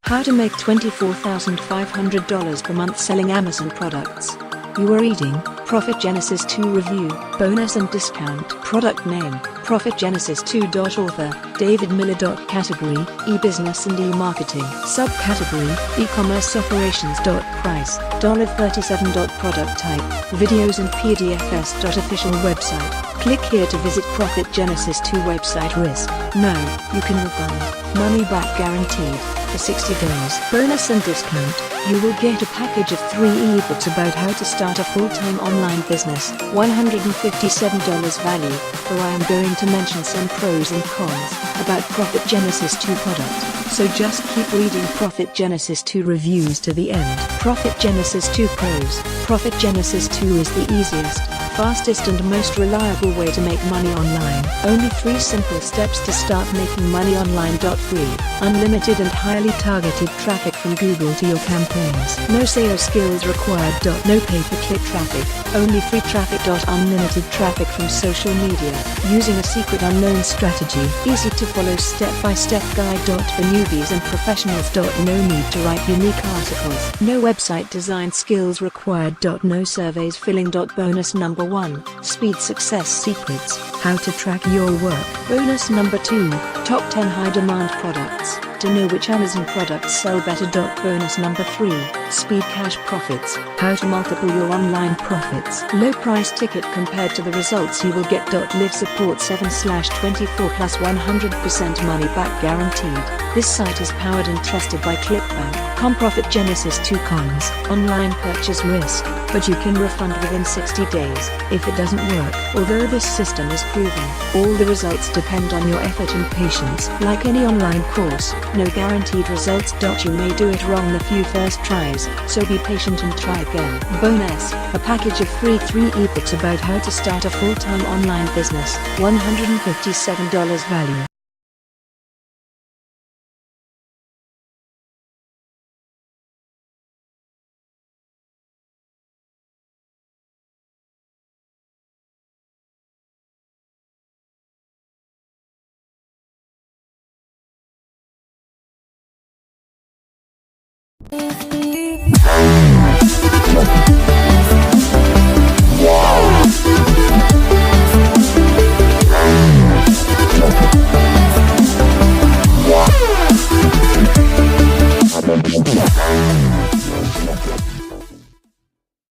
How to make $24,500 per month selling Amazon products. You are reading Profit Genesis 2 Review, Bonus and Discount. Product name, Profit Genesis 2. Author, David Miller. Category, e-business and e-marketing. Subcategory, e-commerce operations. Price, $37. Product type, videos and PDFs. Official website. Click here to visit Profit Genesis 2 website. Risk, no, you can refund, money back guaranteed, for 60 days. Bonus and discount, you will get a package of 3 ebooks about how to start a full-time online business, $157 value, for I am going to mention some pros and cons about Profit Genesis 2 product, so just keep reading Profit Genesis 2 reviews to the end. Profit Genesis 2 pros. Profit Genesis 2 is the easiest, fastest and most reliable way to make money online. Only 3 simple steps to start making money online. Free, unlimited and highly targeted traffic from Google to your campaigns. No SEO skills required. No pay-per-click traffic, only free traffic. Unlimited traffic from social media, using a secret unknown strategy. Easy to follow step-by-step guide. For newbies and professionals. No need to write unique articles. No website design skills required. No surveys filling. Bonus number 1, speed success secrets, how to track your work. Bonus number 2, top 10 high demand products, to know which Amazon products sell better. Bonus number 3, speed cash profits, how to multiple your online profits. Low price ticket compared to the results you will get. Live support 7/24 plus 100% money back guaranteed. This site is powered and trusted by ClickBank.com. Profit Genesis 2 cons, online purchase risk, but you can refund within 60 days if it doesn't work. Although this system is proven, all the results depend on your effort and patience. Like any online course, no guaranteed results. You may do it wrong the few first tries, so be patient and try again. Bonus, a package of free 3 ebooks about how to start a full-time online business, $157 value.